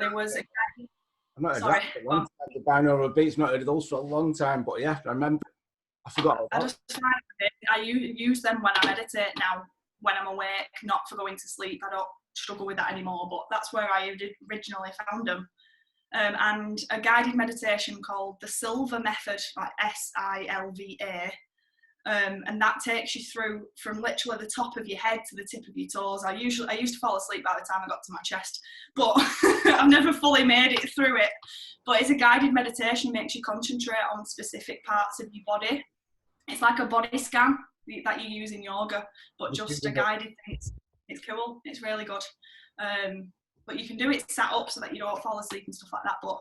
sorry, that for a long time. The binaural beats, not heard those for a long time, but yeah, I remember. I forgot all I about just find it. I use them when I meditate now, when I'm awake, not for going to sleep. I don't struggle with that anymore, but that's where I originally found them. And a guided meditation called the Silva Method, like SILVA, and that takes you through from literally the top of your head to the tip of your toes. I used to fall asleep by the time I got to my chest, but I've never fully made it through it. But it's a guided meditation, makes you concentrate on specific parts of your body. It's like a body scan that you use in yoga, but just a guided thing. It's cool. It's really good. But you can do it sat up so that you don't fall asleep and stuff like that. But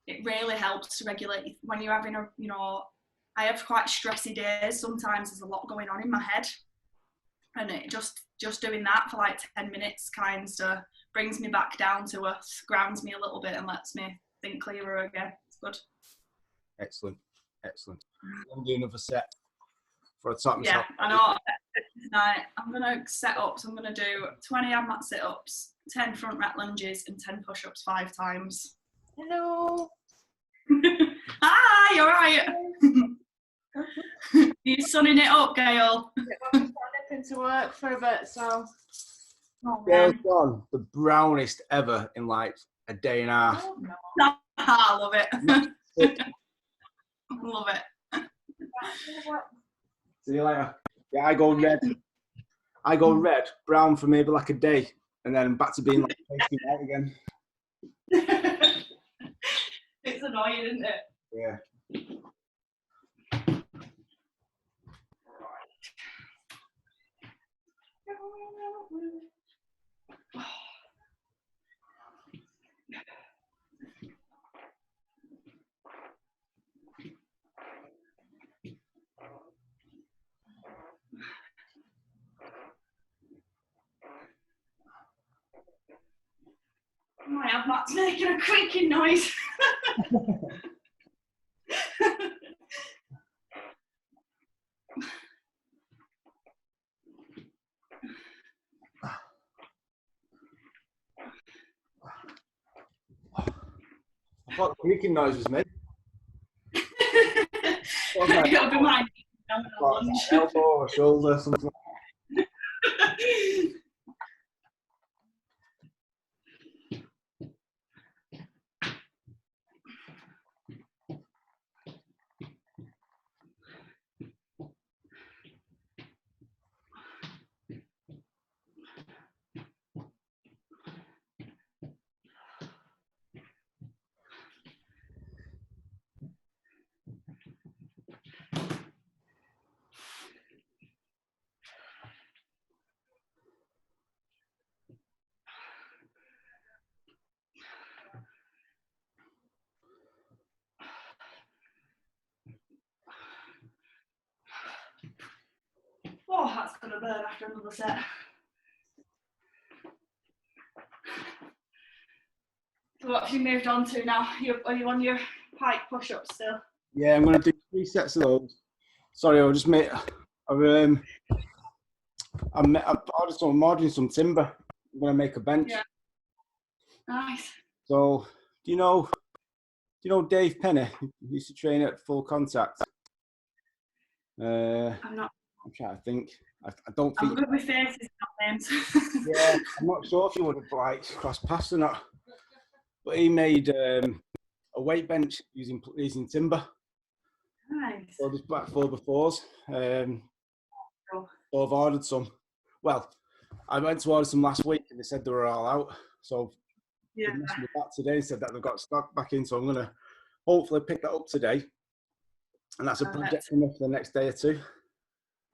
it really helps to regulate when you're having I have quite stressy days. Sometimes there's a lot going on in my head, and it just doing that for like 10 minutes kind of brings me back down to earth, grounds me a little bit, and lets me think clearer again. It's good. Excellent. I'm doing another set for a top Yeah, myself. I know. Tonight I'm gonna set up. So I'm gonna do 20 ab mat sit-ups, 10 front rack lunges, and 10 push-ups 5 times. Hello. Hi, you alright? You sunning it up, Gail? I'm just nipping to work for a bit, so. Oh, Gail's man. gone the brownest ever in like a day and a half. Oh, no. I love it. Love it. See you later. Yeah, I go red, brown for maybe like a day, and then back to being like pasty white again. It's annoying, isn't it? Yeah. My ab mat's making a creaking noise. I thought the creaking noise was me. It'll be mine. Elbow or shoulder, something. Oh, that's going to burn after another set. So what have you moved on to now? Are you on your pike push-ups still? Yeah, I'm going to do 3 sets of those. Sorry, I'll just make. I'm ordering some timber. I'm going to make a bench. Yeah. Nice. So, do you know Dave Penny? He used to train at Full Contact. I'm not. I'm trying to think. I don't I'm think. good with faces, not names. Yeah, I'm not sure if you would have like crossed paths or not. But he made a weight bench using timber. Nice. So just back 4x4s. Cool. So I've ordered some. Well, I went to order some last week and they said they were all out. So Yeah. they messed me back today and said that they've got stock back in. So I'm going to hopefully pick that up today. And that's a project for me for the next day or 2.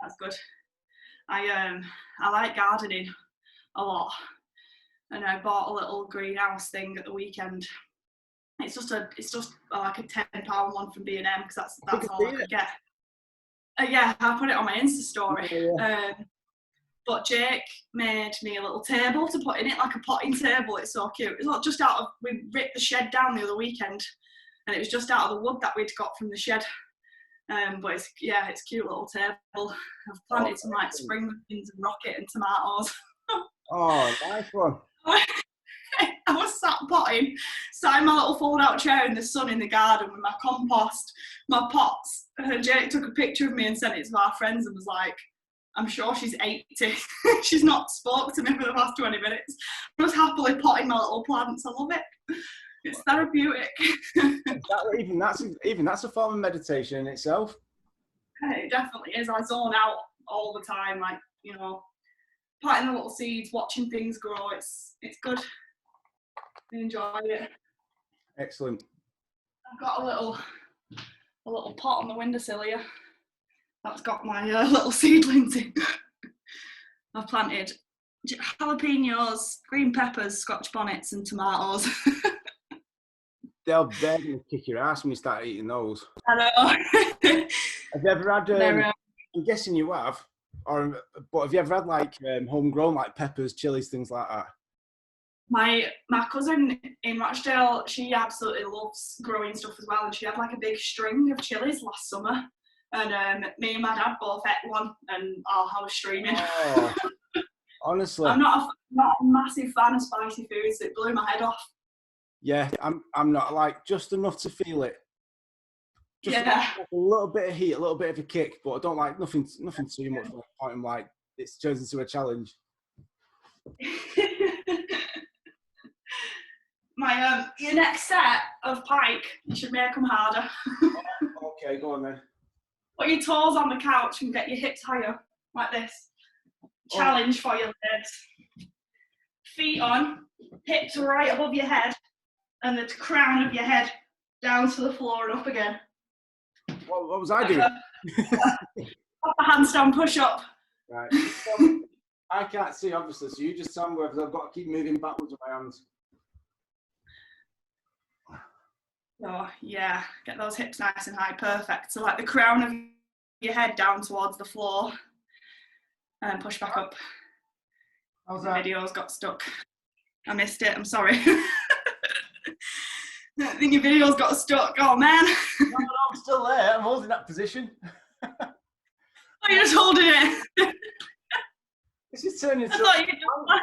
That's good. I like gardening a lot, and I bought a little greenhouse thing at the weekend. It's just like a £10 one from B&M because that's all I could get. Yeah, I put it on my Insta story. Yeah. But Jake made me a little table to put in it, like a potting table. It's so cute. It's not just out of, we ripped the shed down the other weekend, and it was just out of the wood that we'd got from the shed. But it's a cute little table. I've planted some like spring onions and rocket and tomatoes. Oh, nice one. I was sat potting, sat in my little fold-out chair in the sun in the garden with my compost, my pots. And Jake took a picture of me and sent it to our friends and was like, I'm sure she's 80. She's not spoke to me for the past 20 minutes. I was happily potting my little plants. I love it. It's therapeutic. Even that's a form of meditation in itself. It definitely is. I zone out all the time, like, planting the little seeds, watching things grow. It's good. I enjoy it. Excellent. I've got a little pot on the windowsill here. That's got my little seedlings in. I've planted jalapenos, green peppers, scotch bonnets and tomatoes. They're going to kick your ass when you start eating those. I know. Have you ever had, I'm guessing you have, but have you ever had like homegrown, like peppers, chilies, things like that? My cousin in Rochdale, she absolutely loves growing stuff as well, and she had like a big string of chilies last summer, and me and my dad both ate one, and I was streaming. Oh, honestly, I'm not a massive fan of spicy foods. It blew my head off. Yeah, I'm not, like, just enough to feel it. Just Yeah. a little bit of heat, a little bit of a kick, but I don't like nothing too much. I'm like, it turns into a challenge. Your next set of pike, you should make them harder. Okay, go on then. Put your toes on the couch and get your hips higher, like this. Challenge for your legs. Feet on, hips right above your head, and the crown of your head down to the floor and up again. What was I doing? A handstand push-up. Right. I can't see, obviously, so you just tell me whether I've got to keep moving backwards with my hands. Oh, yeah, get those hips nice and high, perfect. So like the crown of your head down towards the floor, and then push back up. How's The that? video's got stuck. I missed it, I'm sorry. I think your video's got stuck. Oh man. No, I'm still there. I'm holding that position. Oh, you're just holding it. It's just turning. That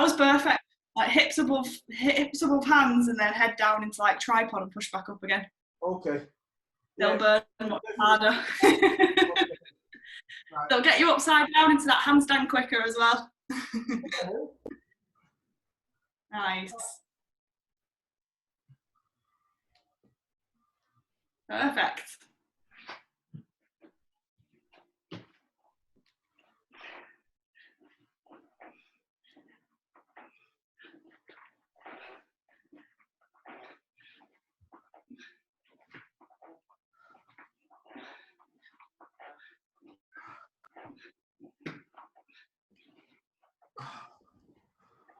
was perfect. Like hips above hands, and then head down into like tripod and push back up again. Okay. They'll burn much harder. Right. They'll get you upside down into that handstand quicker as well. Nice. Perfect.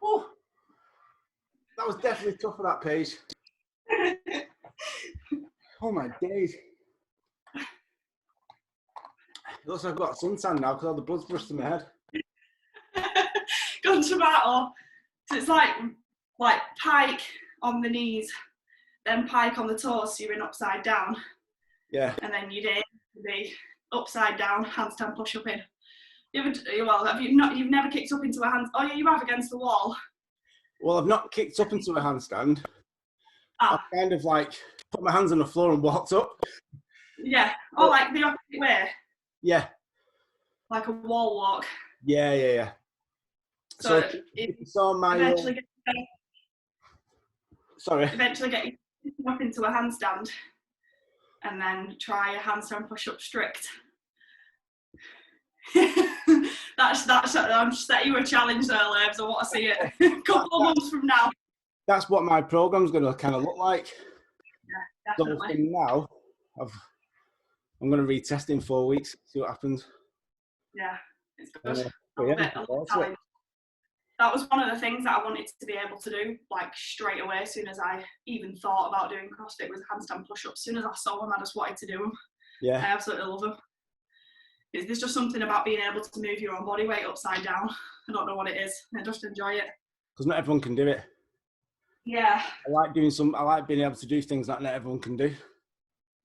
Oh, that was definitely tough for that Paige. Oh my days. It looks like I've got suntan now because all the blood's rushed to my head. Gone tomato. So it's like pike on the knees, then pike on the toes, so you're in upside down. Yeah. And then you'd aim to be upside down, handstand push up in. You've never kicked up into a hand. Oh yeah, you have against the wall. Well, I've not kicked up into a handstand. Ah. I've kind of like put my hands on the floor and walked up. Yeah. Oh, like the opposite way. Yeah. Like a wall walk. Yeah. So if you saw my eventually sorry. Eventually get you up into a handstand, and then try a handstand push-up strict. that's I'm setting you a challenge there, Labs. I want to see it a couple of months from now. That's what my program's going to kind of look like. Yeah, definitely. So from now, I'm going to retest in 4 weeks, see what happens. Yeah, it's good. I love it. That was one of the things that I wanted to be able to do, like straight away, as soon as I even thought about doing CrossFit, was handstand push-ups. As soon as I saw them, I just wanted to do them. Yeah. I absolutely love them. there's just something about being able to move your own body weight upside down. I don't know what it is. I just enjoy it. Because not everyone can do it. Yeah. I like being able to do things that not everyone can do.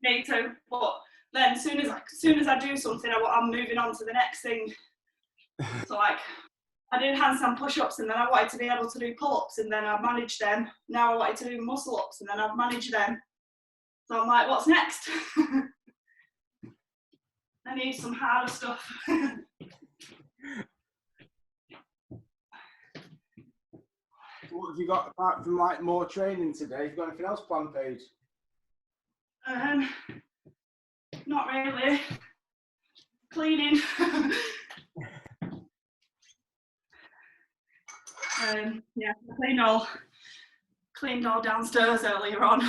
Me too. But then as soon as I do something, I'm moving on to the next thing. So like, I did handstand push-ups, and then I wanted to be able to do pull-ups, and then I managed them. Now I wanted to do muscle-ups, and then I've managed them. So I'm like, what's next? I need some harder stuff. What have you got apart from like more training today? Have you got anything else planned, Paige? Not really. Cleaning. Yeah, I cleaned all downstairs earlier on.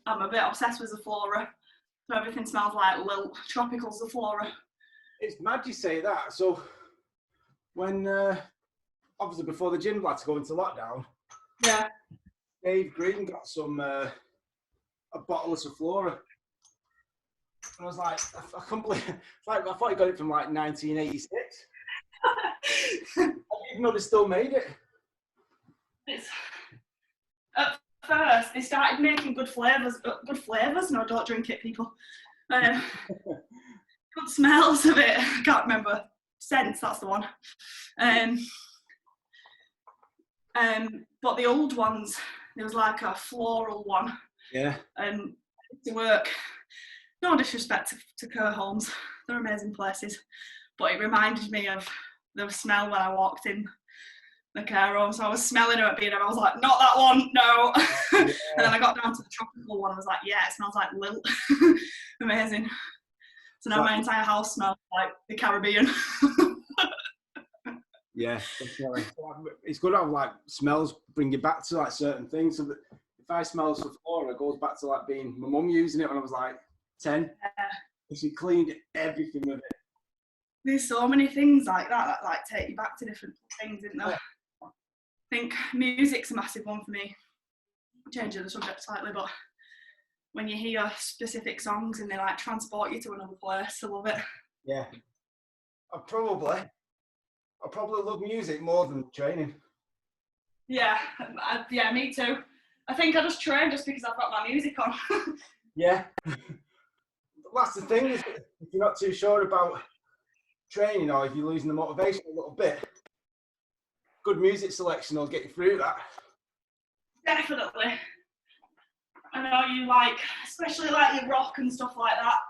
I'm a bit obsessed with Zaflora, so everything smells like little tropical Zaflora. It's mad you say that. So when obviously before the gym had to go into lockdown, Yeah. Dave Green got some a bottle of Zaflora. And I was like, I can't believe, I thought he got it from like 1986. I didn't even know they still made it. At first, they started making good flavours. No, don't drink it, people. Good smells of it. I can't remember. Scents, that's the one. But the old ones, there was like a floral one. Yeah. And to work, no disrespect to care homes, they're amazing places, but it reminded me of the smell when I walked in the care home. So I was smelling her at being, I was like, not that one, no. Yeah. And then I got down to the tropical one, I was like, yeah, it smells like lilt. Amazing. So now my entire house smells like the Caribbean. Yeah, definitely. It's good how like smells bring you back to like certain things. So that if I smell Sephora, it goes back to like being my mum using it when I was like 10. Yeah. She cleaned everything with it. There's so many things like that like take you back to different things, isn't there? Yeah. I think music's a massive one for me. Changing the subject slightly, but when you hear specific songs and they like transport you to another place, I love it. Yeah. I probably love music more than training. Yeah, me too. I think I just train just because I've got my music on. Yeah. That's the thing, is if you're not too sure about training or if you're losing the motivation a little bit, good music selection will get you through that. Definitely. I know you like, especially like your rock and stuff like that.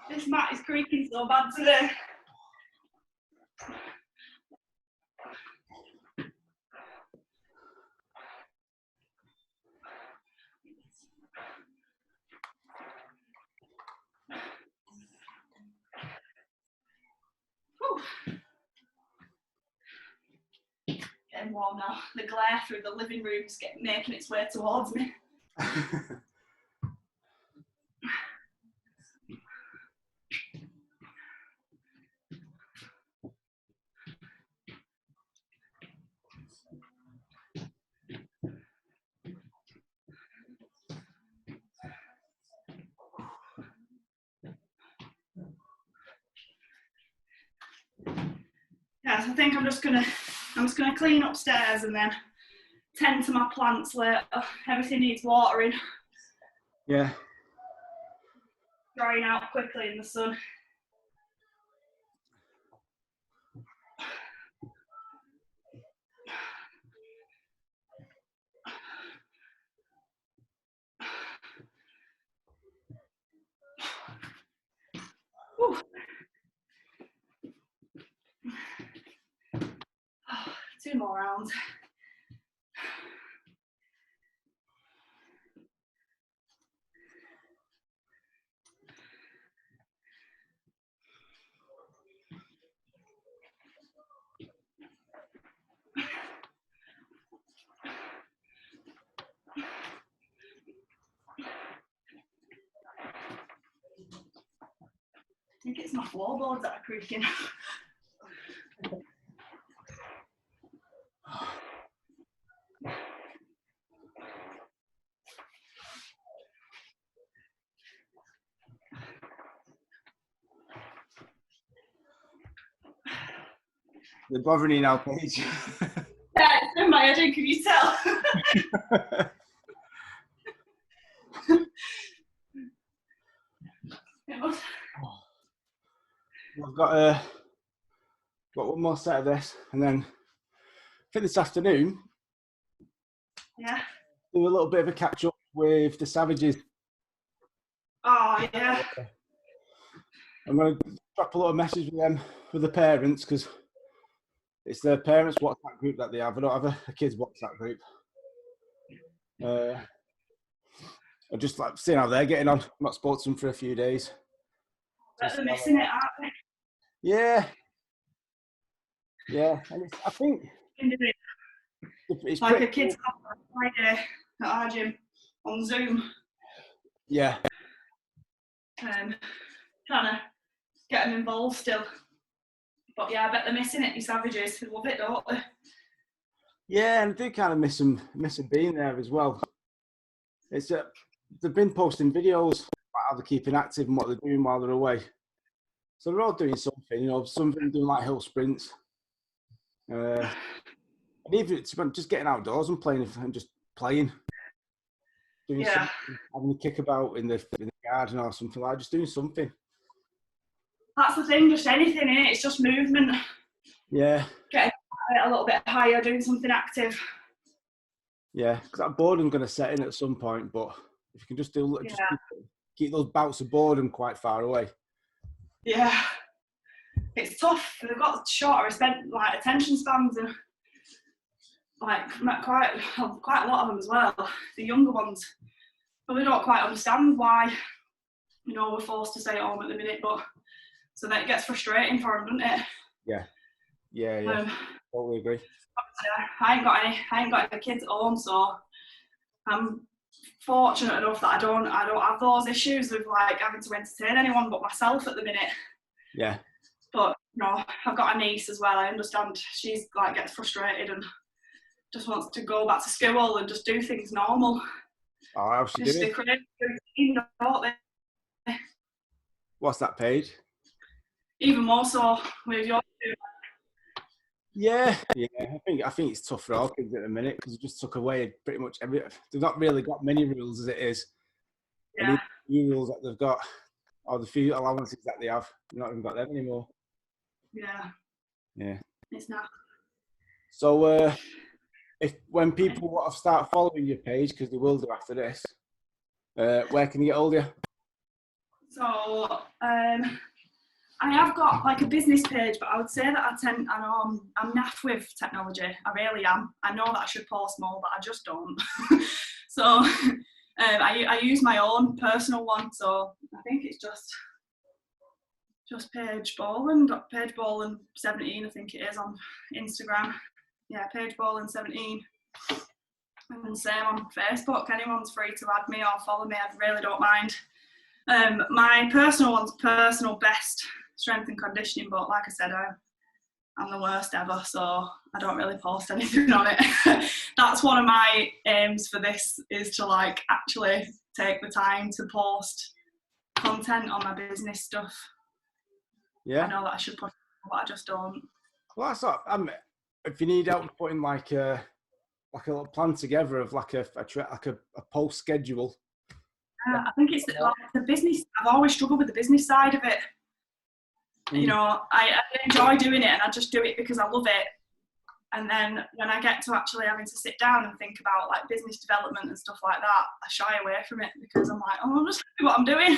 This mat is creaking so bad today. Whew. Getting warm now. The glare through the living room's making its way towards me. Yeah, so I think I'm just gonna clean upstairs and then tend to my plants later. Everything needs watering. Yeah. Drying out quickly in the sun. Whew. Oh, 2 more rounds. I think it's my floorboards that are creaking. They're bothering you now, Paige. Yeah, it's in my head, can you tell? I've got one more set of this, and then I think this afternoon, Yeah. do a little bit of a catch up with the Savages. Oh, yeah. I'm going to drop a little message with them, with the parents, because it's their parents' WhatsApp group that they have. I don't have a kids' WhatsApp group. I'm just like seeing how they're getting on. I've not spoken to them for a few days. But they're missing it, aren't they? Yeah. Yeah. And I think it's like pretty a kids' club on Friday at our gym on Zoom. Yeah. Trying to get them involved still. But yeah, I bet they're missing it, you Savages. They love it, don't they? Yeah, and I do kind of miss them being there as well. It's they've been posting videos about how they're keeping active and what they're doing while they're away. So they're all doing something, you know, some of them doing like hill sprints. And even it's just getting outdoors and playing and just playing. Doing something, having a kickabout in the garden or something like that, just doing something. That's the thing, just anything, innit? It's just movement. Yeah. Getting a little bit higher, doing something active. Yeah, because that boredom's going to set in at some point, but if you can just keep those bouts of boredom quite far away. Yeah. It's tough. They've got shorter attention spans and quite a lot of them as well. The younger ones probably don't quite understand why, you know, we're forced to stay at home at the minute, but so that it gets frustrating for them, doesn't it? Yeah. Totally agree. I ain't got any kids at home, so I'm fortunate enough that I don't have those issues with like having to entertain anyone but myself at the minute. Yeah. But you know, I've got a niece as well. I understand she's like gets frustrated and just wants to go back to school and just do things normal. Oh, how's she doing? Don't they? What's that, Paige? Even more so with your. Yeah. I think it's tough for all kids at the minute because it just took away pretty much every. They've not really got many rules as it is. Yeah. And the few rules that they've got, or the few allowances that they have, they've not even got them anymore. Yeah. It's not. So, when people want to start following your page, because they will do after this, where can you get hold of you? So, I have got like a business page, but I would say that I know I'm naff with technology. I really am. I know that I should post more, but I just don't. So I use my own personal one. So I think it's just Paige Boland, Paige Boland 17, I think it is on Instagram. Yeah, Paige Boland 17. And same on Facebook. Anyone's free to add me or follow me. I really don't mind. My personal one's personal best strength and conditioning, but like I said, I'm the worst ever, so I don't really post anything on it. That's one of my aims for this, is to like actually take the time to post content on my business stuff. Yeah. I know that I should put, but I just don't. Well, that's not. If you need help putting like a little plan together of like a post schedule. I think it's like the business. I've always struggled with the business side of it. You know, I enjoy doing it, and I just do it because I love it. And then when I get to actually having to sit down and think about like business development and stuff like that, I shy away from it because I'm like, oh, I'm just doing what I'm doing.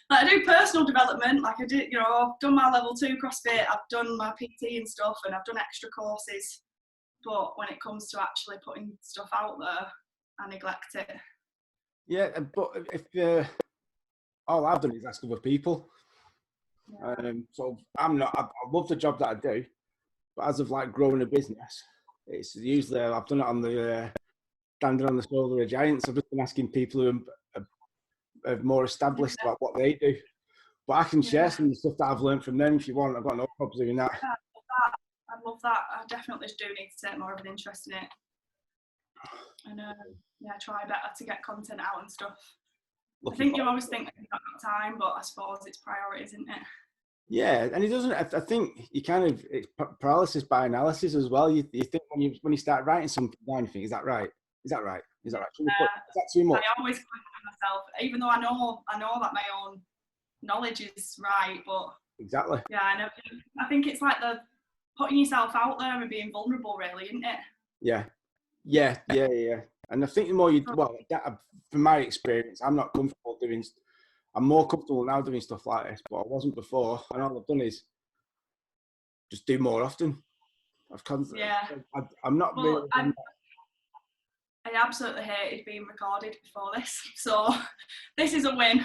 Like I do personal development, like I do, you know, I've done my level 2 CrossFit, I've done my PT and stuff, and I've done extra courses. But when it comes to actually putting stuff out there, I neglect it. Yeah, but if all I've done is ask other people. Yeah. So I love the job that I do, but as of like growing a business, it's usually I've done it on the standing on the shoulder of giants. I've just been asking people who are more established about what they do. But I can share some of the stuff that I've learned from them if you want. I've got no problem doing that. I love that. I definitely do need to take more of an interest in it. And try better to get content out and stuff. I think you always think that you've not got time, but I suppose it's priorities, isn't it? Yeah, and it doesn't. I think you kind of it's paralysis by analysis as well. You think when you start writing something down, you think, is that right? Is that right? Is that right? Is that too much? I always question myself, even though I know that my own knowledge is right, but Exactly. yeah, I think it's like the putting yourself out there and being vulnerable, really, isn't it? Yeah. And I think the more from my experience, I'm not comfortable doing. I'm more comfortable now doing stuff like this, but I wasn't before. And all I've done is just do more often. I'm not really. I absolutely hated being recorded before this, so this is a win.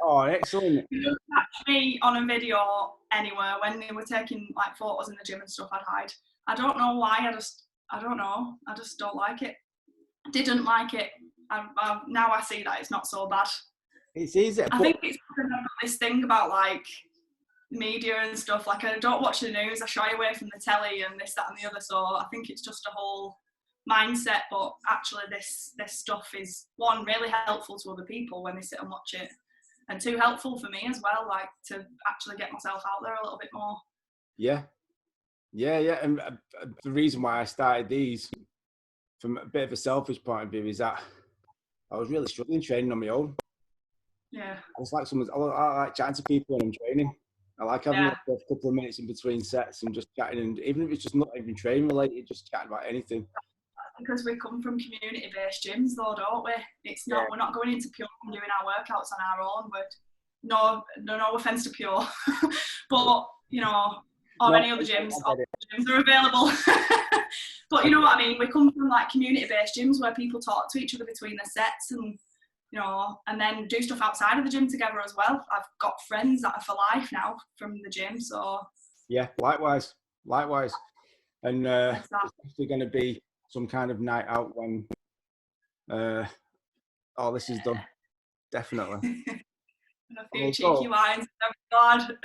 Oh, excellent! You don't catch me on a video anywhere when they were taking like photos in the gym and stuff. I'd hide. I don't know why. I don't know. I just don't like it. Didn't like it. Now I see that it's not so bad. It's easy. I think it's because I've got this thing about like media and stuff. Like I don't watch the news. I shy away from the telly and this, that, and the other. So I think it's just a whole mindset. But actually, this stuff is one really helpful to other people when they sit and watch it, and two helpful for me as well. Like to actually get myself out there a little bit more. Yeah. And the reason why I started these, from a bit of a selfish point of view, is that I was really struggling training on my own. Yeah. I like chatting to people when I'm training. I like having a couple of minutes in between sets and just chatting, and even if it's just not even training related, just chatting about anything. Because we come from community-based gyms, though, don't we? It's not. We're not going into Pure and doing our workouts on our own. No offense to Pure, but you know, or any other gyms. All gyms are available. But you know what I mean. We come from like community-based gyms where people talk to each other between their sets, and you know, and then do stuff outside of the gym together as well. I've got friends that are for life now from the gym. So yeah, likewise, and it's actually going to be some kind of night out when all this is done. Definitely. And a few cheeky wines. God.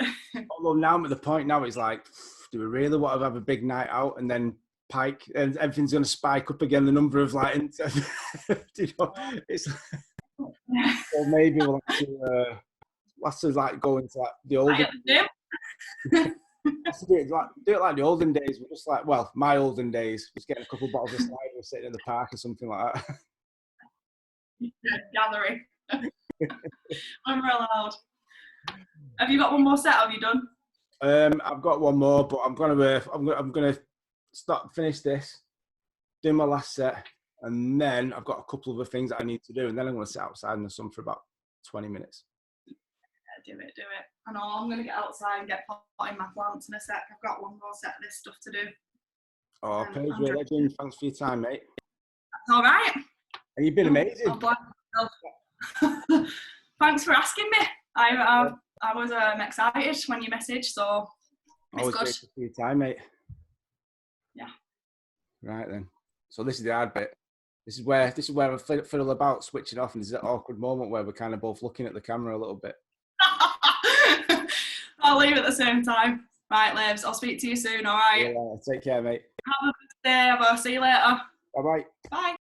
Although now I'm at the point now, it's like, do we really want to have a big night out and then pike and everything's going to spike up again? The number of like, you know, it's. Or maybe we'll have to like go into like the olden. Do it like the olden days. We're just like, well, my olden days was getting a couple of bottles of cider, sitting in the park or something like that. Gathering. When we're allowed. Have you got one more set? Have you done? I've got one more, but I'm gonna finish this, do my last set, and then I've got a couple of other things that I need to do, and then I'm gonna sit outside in the sun for about 20 minutes. Yeah, do it. I know I'm gonna get outside and get potting my plants in a sec. I've got one more set of this stuff to do. Oh, Paige, you're a legend. Thanks for your time, mate. That's all right. And you've been amazing. Thanks for asking me. I was excited when you messaged, so it's good. Grateful for your time, mate. Yeah. Right then. So this is the hard bit. This is where I fiddle about switching off, and there's that awkward moment where we're kind of both looking at the camera a little bit. I'll leave at the same time. Right, Labs. I'll speak to you soon. All right. Yeah, take care, mate. Have a good day. I'll see you later. Bye-bye. Bye.